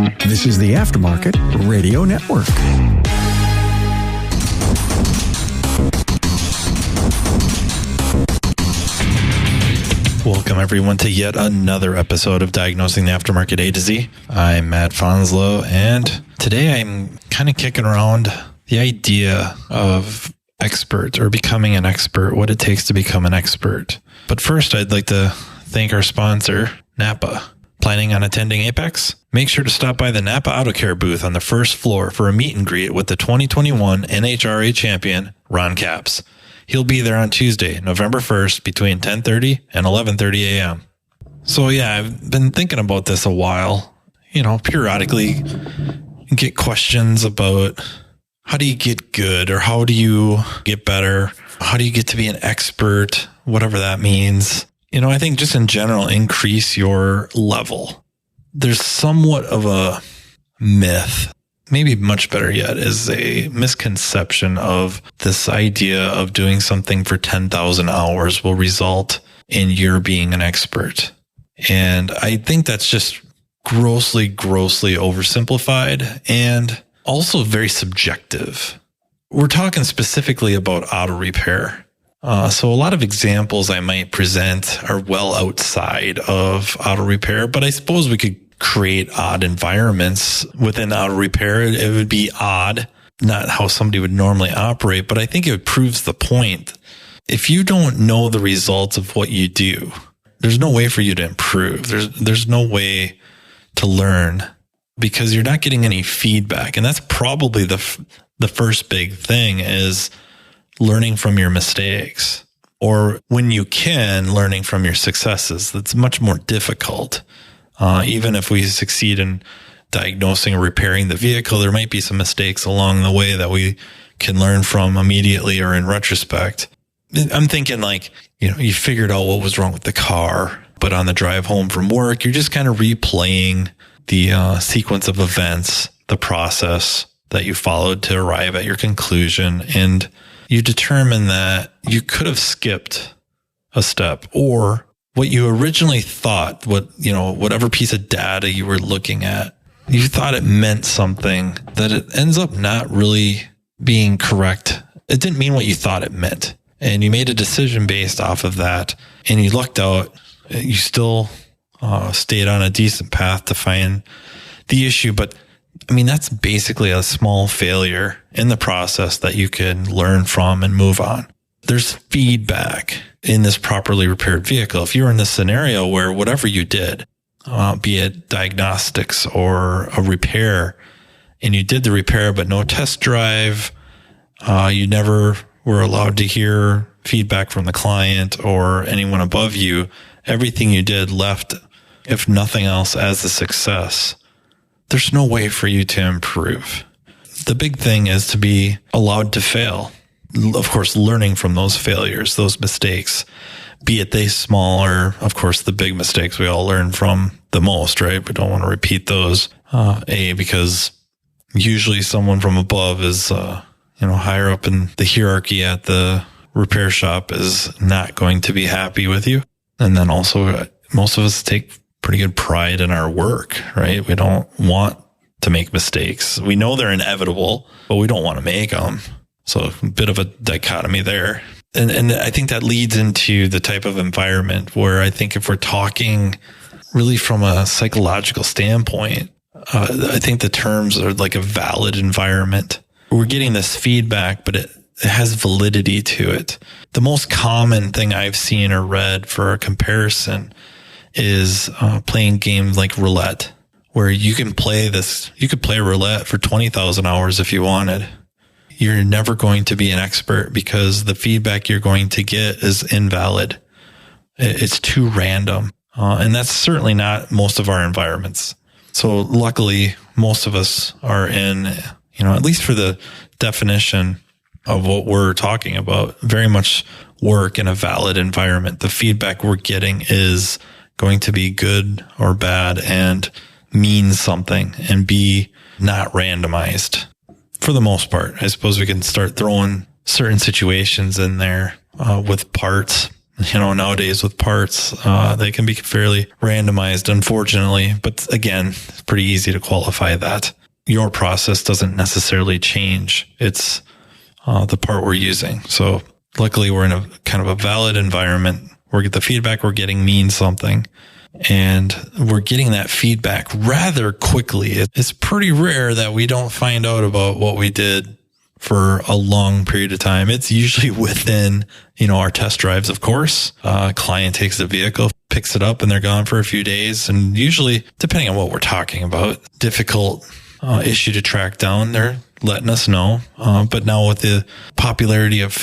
This is the Aftermarket Radio Network. Welcome, everyone, to yet another episode of Diagnosing the Aftermarket A to Z. I'm Matt Fonslow, and today I'm kind of kicking around the idea of expert or becoming an expert, what it takes to become an expert. But first, I'd like to thank our sponsor, NAPA. Planning on attending Apex? Make sure to stop by the NAPA Auto Care booth on the first floor for a meet and greet with the 2021 NHRA champion, Ron Capps. He'll be there on Tuesday, November 1st, between 10:30 and 11:30 a.m. So yeah, I've been thinking about this a while. You know, periodically get questions about how do you get good or how do you get better? How do you get to be an expert? Whatever that means. You know, I think just in general, increase your level. There's somewhat of a myth, maybe much better yet, is a misconception of this idea of doing something for 10,000 hours will result in your being an expert. And I think that's just grossly oversimplified and also very subjective. We're talking specifically about auto repair. So a lot of examples I might present are well outside of auto repair, but I suppose we could create odd environments within auto repair. It would be odd, not how somebody would normally operate, but I think it proves the point. If you don't know the results of what you do, there's no way for you to improve. There's no way to learn because you're not getting any feedback. And that's probably the first big thing is learning from your mistakes, or when you can, learning from your successes. That's much more difficult. Even if we succeed in diagnosing or repairing the vehicle, there might be some mistakes along the way that we can learn from immediately or in retrospect. I'm thinking like, you know, you figured out what was wrong with the car, but on the drive home from work, you're just kind of replaying the sequence of events, the process that you followed to arrive at your conclusion. And you determine that you could have skipped a step, or what you originally thought, whatever piece of data you were looking at, you thought it meant something that it ends up not really being correct. It didn't mean what you thought it meant. And you made a decision based off of that, and you lucked out. You still stayed on a decent path to find the issue, but I mean, that's basically a small failure in the process that you can learn from and move on. There's feedback in this properly repaired vehicle. If you're in this scenario where whatever you did, be it diagnostics or a repair, and you did the repair, but no test drive, you never were allowed to hear feedback from the client or anyone above you, everything you did left, if nothing else, as a success. There's no way for you to improve. The big thing is to be allowed to fail. Of course, learning from those failures, those mistakes, be it they small or, of course, the big mistakes we all learn from the most, right? We don't want to repeat those. Because usually someone from above is, higher up in the hierarchy at the repair shop is not going to be happy with you. And then also, most of us take pretty good pride in our work, right? We don't want to make mistakes. We know they're inevitable, but we don't want to make them. So a bit of a dichotomy there. And I think that leads into the type of environment where I think if we're talking really from a psychological standpoint, I think the terms are like a valid environment. We're getting this feedback, but it has validity to it. The most common thing I've seen or read for a comparison is playing games like roulette, where you can play roulette for 20,000 hours if you wanted. You're never going to be an expert because the feedback you're going to get is invalid. It's too random. And that's certainly not most of our environments. So luckily, most of us are in, at least for the definition of what we're talking about, very much work in a valid environment. The feedback we're getting is going to be good or bad and mean something and be not randomized for the most part. I suppose we can start throwing certain situations in there with parts Nowadays with parts, they can be fairly randomized, unfortunately. But again, it's pretty easy to qualify that. Your process doesn't necessarily change. It's the part we're using. So luckily, we're in a kind of a valid environment where the feedback we're getting means something. And we're getting that feedback rather quickly. It's pretty rare that we don't find out about what we did for a long period of time. It's usually within, our test drives, of course. Client takes the vehicle, picks it up, and they're gone for a few days. And usually, depending on what we're talking about, difficult issue to track down, they're letting us know. But now with the popularity of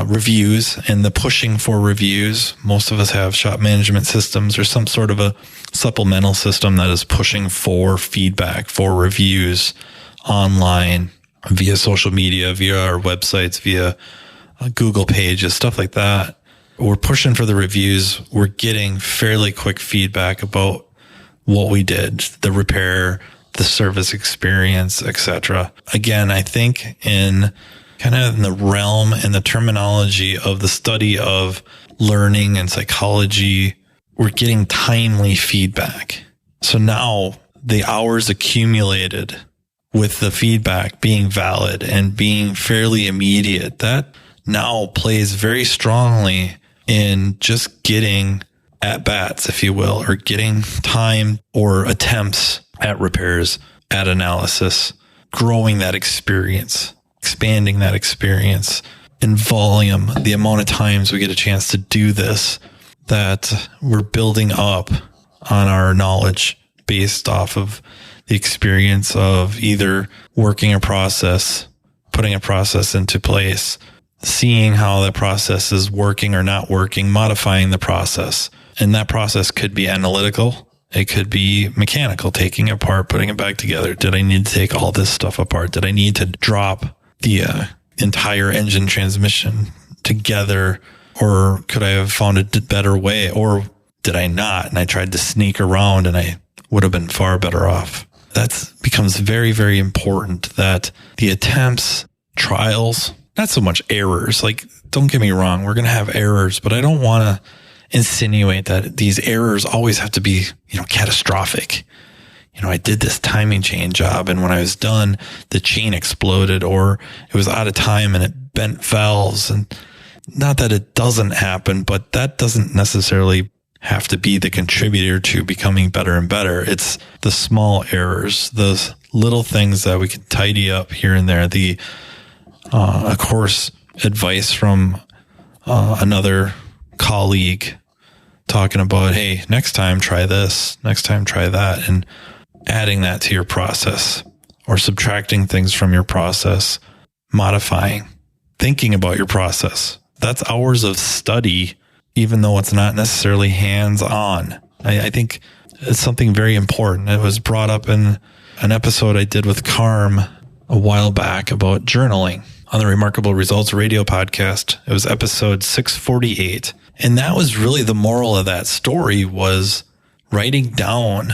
reviews and the pushing for reviews, most of us have shop management systems or some sort of a supplemental system that is pushing for feedback, for reviews online, via social media, via our websites, via Google pages, stuff like that. We're pushing for the reviews. We're getting fairly quick feedback about what we did, the repair, the service experience, etc. Again, I think in the realm and the terminology of the study of learning and psychology, we're getting timely feedback. So now the hours accumulated with the feedback being valid and being fairly immediate, that now plays very strongly in just getting at bats, if you will, or getting time or attempts at repairs, at analysis, growing that experience, expanding that experience in volume, the amount of times we get a chance to do this, that we're building up on our knowledge based off of the experience of either working a process, putting a process into place, seeing how that process is working or not working, modifying the process. And that process could be analytical. It could be mechanical, taking it apart, putting it back together. Did I need to take all this stuff apart? Did I need to drop the entire engine transmission together? Or could I have found a better way? Or did I not? And I tried to sneak around and I would have been far better off. That becomes very, very important, that the attempts, trials, not so much errors. Like, don't get me wrong, we're going to have errors, but I don't want to insinuate that these errors always have to be, catastrophic. I did this timing chain job, and when I was done, the chain exploded, or it was out of time and it bent valves. And not that it doesn't happen, but that doesn't necessarily have to be the contributor to becoming better and better. It's the small errors, those little things that we can tidy up here and there. The, of course, advice from another colleague talking about, hey, next time try this, next time try that, and adding that to your process, or subtracting things from your process, modifying, thinking about your process. That's hours of study, even though it's not necessarily hands-on. I think it's something very important. It was brought up in an episode I did with Carm a while back about journaling on the Remarkable Results radio podcast. It was episode 648. And that was really the moral of that story, was writing down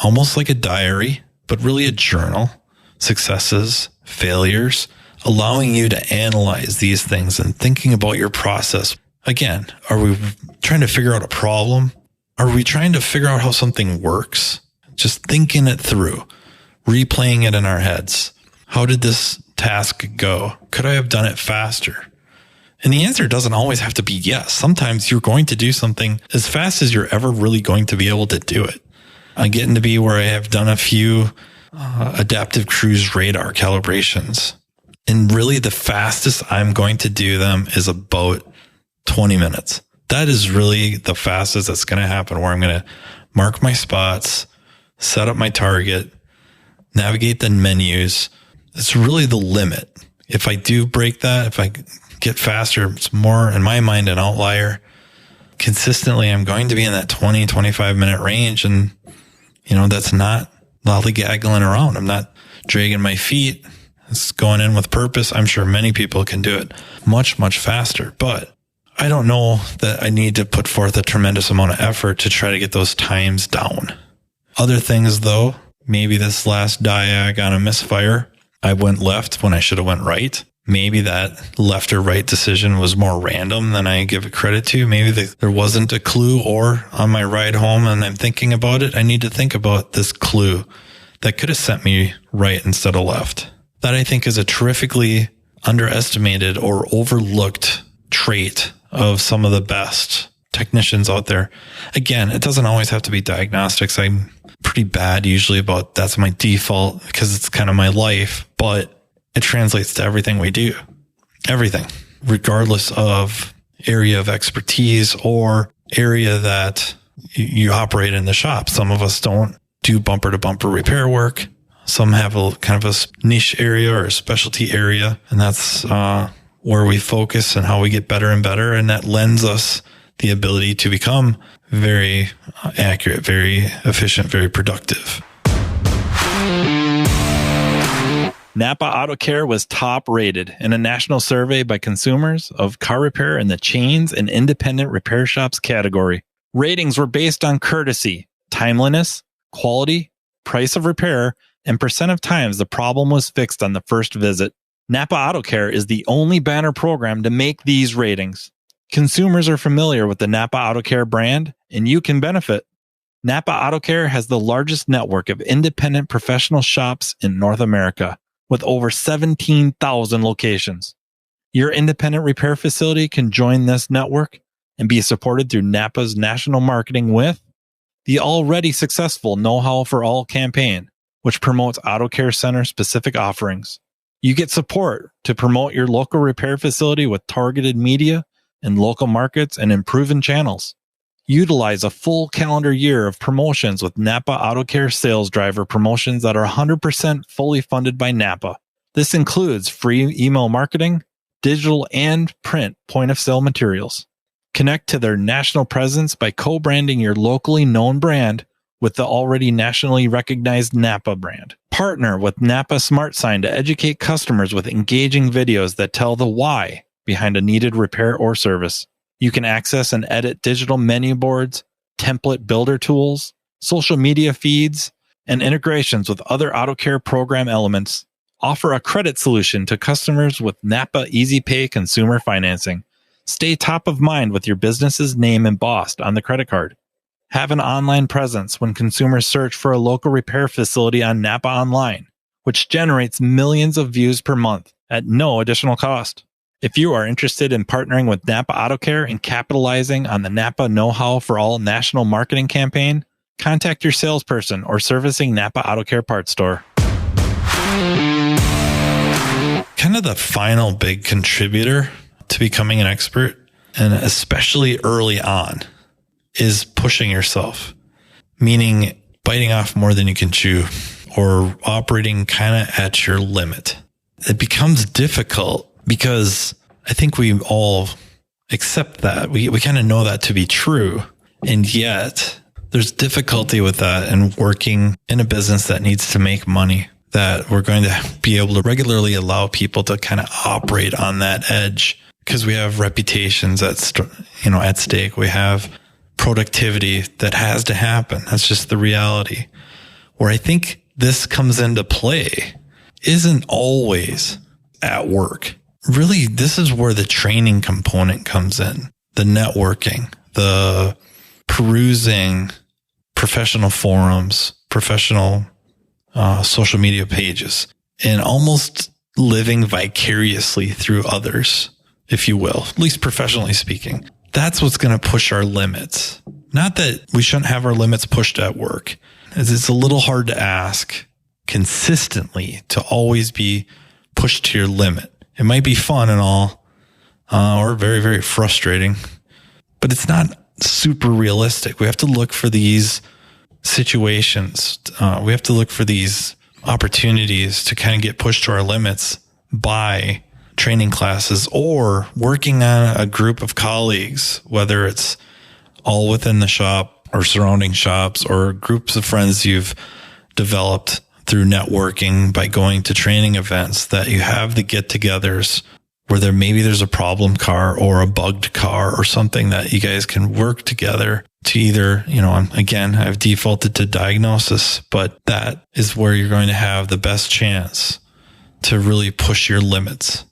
almost like a diary, but really a journal, successes, failures, allowing you to analyze these things and thinking about your process. Again, are we trying to figure out a problem? Are we trying to figure out how something works? Just thinking it through, replaying it in our heads. How did this task go? Could I have done it faster? And the answer doesn't always have to be yes. Sometimes you're going to do something as fast as you're ever really going to be able to do it. I'm getting to be where I have done a few adaptive cruise radar calibrations. And really the fastest I'm going to do them is about 20 minutes. That is really the fastest that's going to happen, where I'm going to mark my spots, set up my target, navigate the menus. It's really the limit. If I do break that, if I get faster, it's more, in my mind, an outlier. Consistently, I'm going to be in that 20, 25 minute range. And, that's not lollygaggling around. I'm not dragging my feet. It's going in with purpose. I'm sure many people can do it much, much faster, but I don't know that I need to put forth a tremendous amount of effort to try to get those times down. Other things, though, maybe this last diag on a misfire, I went left when I should have went right. maybe that left or right decision was more random than I give it credit to. Maybe there wasn't a clue, or on my ride home and I'm thinking about it, I need to think about this clue that could have sent me right instead of left. That I think is a terrifically underestimated or overlooked trait of some of the best technicians out there. Again, it doesn't always have to be diagnostics. I'm pretty bad usually about that's my default because it's kind of my life, but it translates to everything we do. Everything, regardless of area of expertise or area that you operate in the shop. Some of us don't do bumper to bumper repair work. Some have a kind of a niche area or a specialty area, and that's where we focus and how we get better and better. And that lends us the ability to become very accurate, very efficient, very productive. NAPA Auto Care was top rated in a national survey by consumers of car repair in the chains and independent repair shops category. Ratings were based on courtesy, timeliness, quality, price of repair, and percent of times the problem was fixed on the first visit. NAPA Auto Care is the only banner program to make these ratings. Consumers are familiar with the NAPA Auto Care brand, and you can benefit. NAPA Auto Care has the largest network of independent professional shops in North America, with over 17,000 locations. Your independent repair facility can join this network and be supported through NAPA's national marketing with the already successful Know How for All campaign, which promotes Auto Care Center specific offerings. You get support to promote your local repair facility with targeted media in local markets and in proven channels. Utilize a full calendar year of promotions with NAPA Auto Care sales driver promotions that are 100% fully funded by NAPA. This includes free email marketing, digital and print point of sale materials. Connect to their national presence by co-branding your locally known brand with the already nationally recognized NAPA brand. Partner with NAPA Smart Sign to educate customers with engaging videos that tell the why behind a needed repair or service. You can access and edit digital menu boards, template builder tools, social media feeds, and integrations with other Auto Care program elements. Offer a credit solution to customers with NAPA Easy Pay consumer financing. Stay top of mind with your business's name embossed on the credit card. Have an online presence when consumers search for a local repair facility on NAPA Online, which generates millions of views per month at no additional cost. If you are interested in partnering with NAPA Auto Care and capitalizing on the NAPA Know How for All national marketing campaign, contact your salesperson or servicing NAPA Auto Care parts store. Kind of the final big contributor to becoming an expert, and especially early on, is pushing yourself, meaning biting off more than you can chew or operating kind of at your limit. It becomes difficult because I think we all accept that. We kind of know that to be true. And yet there's difficulty with that and working in a business that needs to make money, that we're going to be able to regularly allow people to kind of operate on that edge because we have reputations at stake. We have productivity that has to happen. That's just the reality. Where I think this comes into play isn't always at work. Really, this is where the training component comes in. The networking, the perusing professional forums, professional social media pages, and almost living vicariously through others, if you will, at least professionally speaking. That's what's going to push our limits. Not that we shouldn't have our limits pushed at work. It's a little hard to ask consistently to always be pushed to your limit. It might be fun and all, or very, very frustrating, but it's not super realistic. We have to look for these situations. We have to look for these opportunities to kind of get pushed to our limits by training classes or working on a group of colleagues, whether it's all within the shop or surrounding shops or groups of friends you've developed through networking by going to training events, that you have the get-togethers where there's a problem car or a bugged car or something that you guys can work together to either, I've defaulted to diagnosis, but that is where you're going to have the best chance to really push your limits.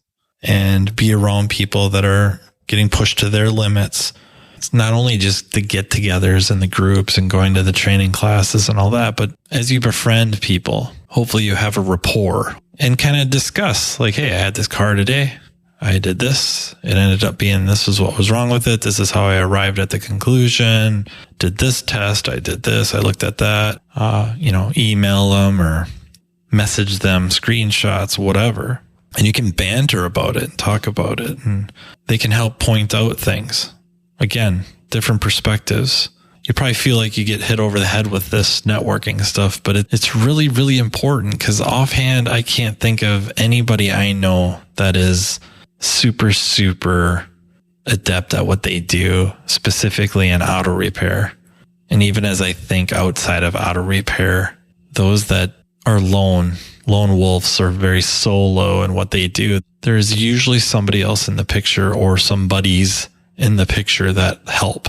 and be around people that are getting pushed to their limits. It's not only just the get-togethers and the groups and going to the training classes and all that, but as you befriend people, hopefully you have a rapport and kind of discuss like, hey, I had this car today. I did this. It ended up being, this is what was wrong with it. This is how I arrived at the conclusion. Did this test. I did this. I looked at that. Email them or message them screenshots, whatever. And you can banter about it and talk about it. And they can help point out things. Again, different perspectives. You probably feel like you get hit over the head with this networking stuff, but it's really, really important because offhand, I can't think of anybody I know that is super, super adept at what they do, specifically in auto repair. And even as I think outside of auto repair, those that are lone wolves are very solo in what they do. There's usually somebody else in the picture or some buddies in the picture that help,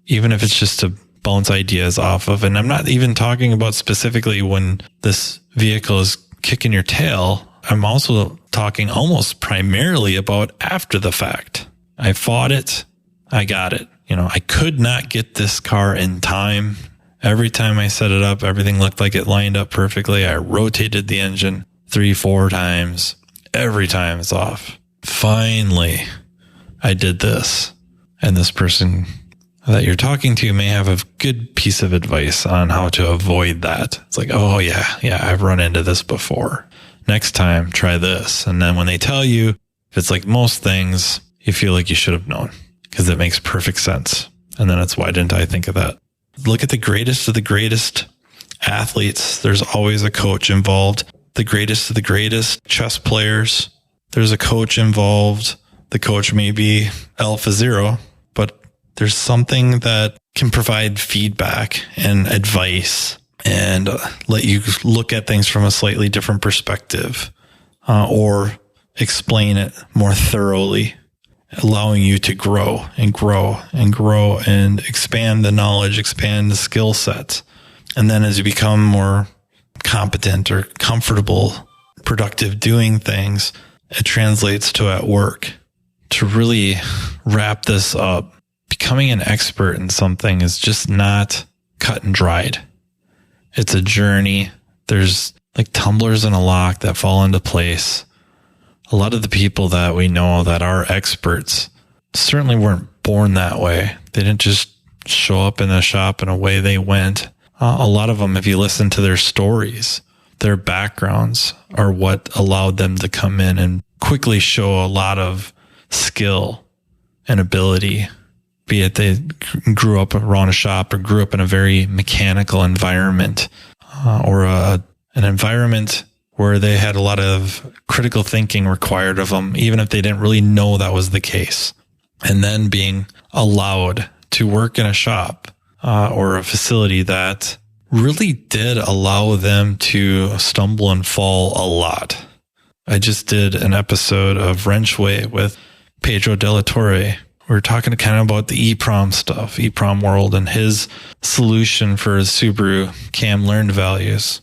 even if it's just to bounce ideas off of. And I'm not even talking about specifically when this vehicle is kicking your tail. I'm also talking almost primarily about after the fact. I fought it. I got it. I could not get this car in time. Every time I set it up, everything looked like it lined up perfectly. I rotated the engine 3-4 times. Every time it's off. Finally, I did this. And this person that you're talking to may have a good piece of advice on how to avoid that. It's like, oh yeah, I've run into this before. Next time, try this. And then when they tell you, if it's like most things, you feel like you should have known because it makes perfect sense. And then it's, why didn't I think of that? Look at the greatest of the greatest athletes. There's always a coach involved. The greatest of the greatest chess players. There's a coach involved. The coach may be Alpha Zero, but there's something that can provide feedback and advice and let you look at things from a slightly different perspective, or explain it more thoroughly, allowing you to grow and grow and grow and expand the knowledge, expand the skill set. And then as you become more competent or comfortable, productive doing things, it translates to at work. To really wrap this up, becoming an expert in something is just not cut and dried. It's a journey. There's like tumblers in a lock that fall into place. A lot of the people that we know that are experts certainly weren't born that way. They didn't just show up in the shop and away they went. A lot of them, if you listen to their stories, their backgrounds are what allowed them to come in and quickly show a lot of skill and ability, be it they grew up around a shop or grew up in a very mechanical environment, or an environment where they had a lot of critical thinking required of them, even if they didn't really know that was the case. And then being allowed to work in a shop or a facility that really did allow them to stumble and fall a lot. I just did an episode of Wrenchway with Pedro De La Torre. We were talking kind of about the EPROM stuff, EPROM world, and his solution for his Subaru CAM learned values,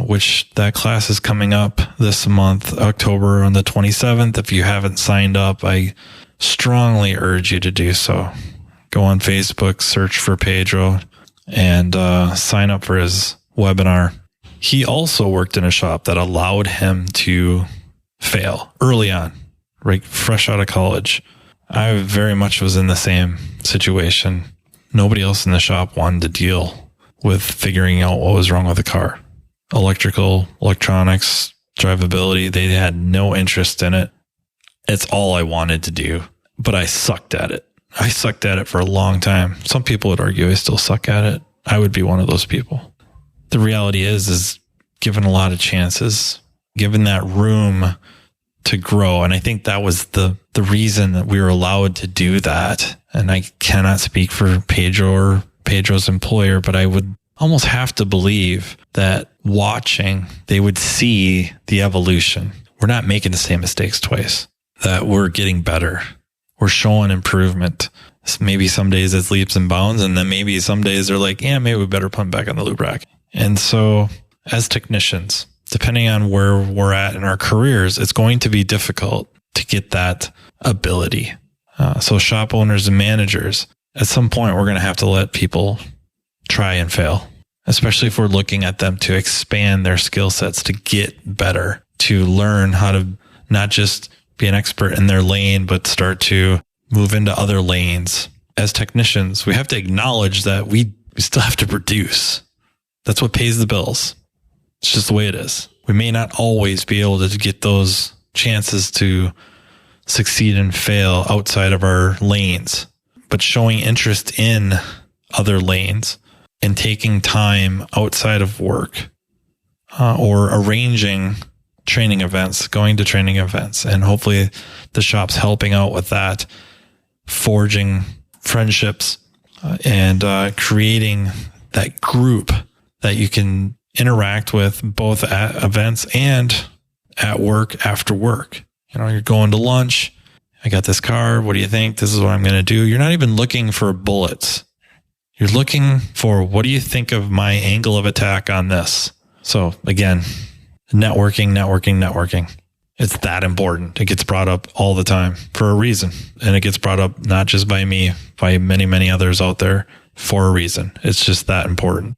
which that class is coming up this month, October on the 27th. If you haven't signed up, I strongly urge you to do so. Go on Facebook, search for Pedro, and sign up for his webinar. He also worked in a shop that allowed him to fail early on, right, fresh out of college. I very much was in the same situation. Nobody else in the shop wanted to deal with figuring out what was wrong with the car. Electrical, electronics, drivability, they had no interest in it. It's all I wanted to do, but I sucked at it. I sucked at it for a long time. Some people would argue I still suck at it. I would be one of those people. The reality is given a lot of chances, given that room to grow. And I think that was the reason that we were allowed to do that. And I cannot speak for Pedro or Pedro's employer, but I would almost have to believe that watching, they would see the evolution. We're not making the same mistakes twice, that we're getting better. We're showing improvement. Maybe some days it's leaps and bounds, and then maybe some days they're like, yeah, maybe we better put them back on the lube rack. And so as technicians, depending on where we're at in our careers, it's going to be difficult. to get that ability. So shop owners and managers, at some point, we're going to have to let people try and fail, especially if we're looking at them to expand their skill sets, to get better, to learn how to not just be an expert in their lane, but start to move into other lanes. As technicians, we have to acknowledge that we still have to produce. That's what pays the bills. It's just the way it is. We may not always be able to get those chances to succeed and fail outside of our lanes, but showing interest in other lanes and taking time outside of work or arranging training events, going to training events, and hopefully the shop's helping out with that, forging friendships and creating that group that you can interact with both at events and at work after work. You know, you're going to lunch. I got this car. What do you think? This is what I'm going to do. You're not even looking for bullets. You're looking for, what do you think of my angle of attack on this? So again, networking. It's that important. It gets brought up all the time for a reason. And it gets brought up not just by me, by many, many others out there for a reason. It's just that important.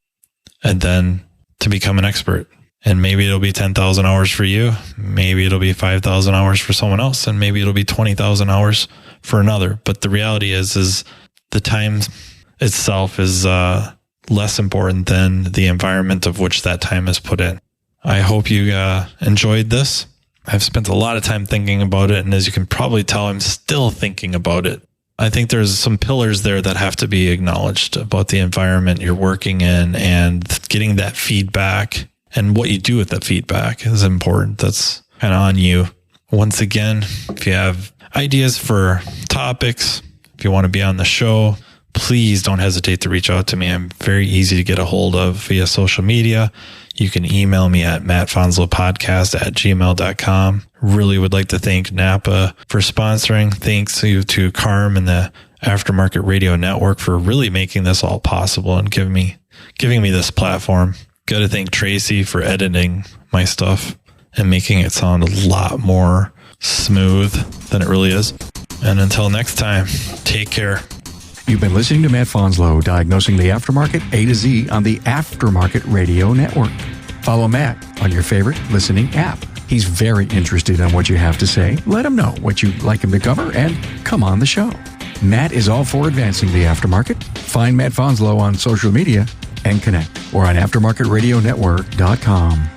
And then to become an expert. And maybe it'll be 10,000 hours for you. Maybe it'll be 5,000 hours for someone else. And maybe it'll be 20,000 hours for another. But the reality is the time itself is less important than the environment of which that time is put in. I hope you enjoyed this. I've spent a lot of time thinking about it. And as you can probably tell, I'm still thinking about it. I think there's some pillars there that have to be acknowledged about the environment you're working in, and getting that feedback and what you do with that feedback is important. That's kind of on you. Once again, if you have ideas for topics, if you want to be on the show, please don't hesitate to reach out to me. I'm very easy to get a hold of via social media. You can email me at mattfonslopodcast@gmail.com. Really would like to thank NAPA for sponsoring. Thanks to Carm and the Aftermarket Radio Network for really making this all possible and giving me this platform. Got to thank Tracy for editing my stuff and making it sound a lot more smooth than it really is. And until next time, take care. You've been listening to Matt Fonslow, diagnosing the aftermarket A to Z on the Aftermarket Radio Network. Follow Matt on your favorite listening app. He's very interested in what you have to say. Let him know what you'd like him to cover and come on the show. Matt is all for advancing the aftermarket. Find Matt Fonslow on social media and connect or on aftermarketradionetwork.com.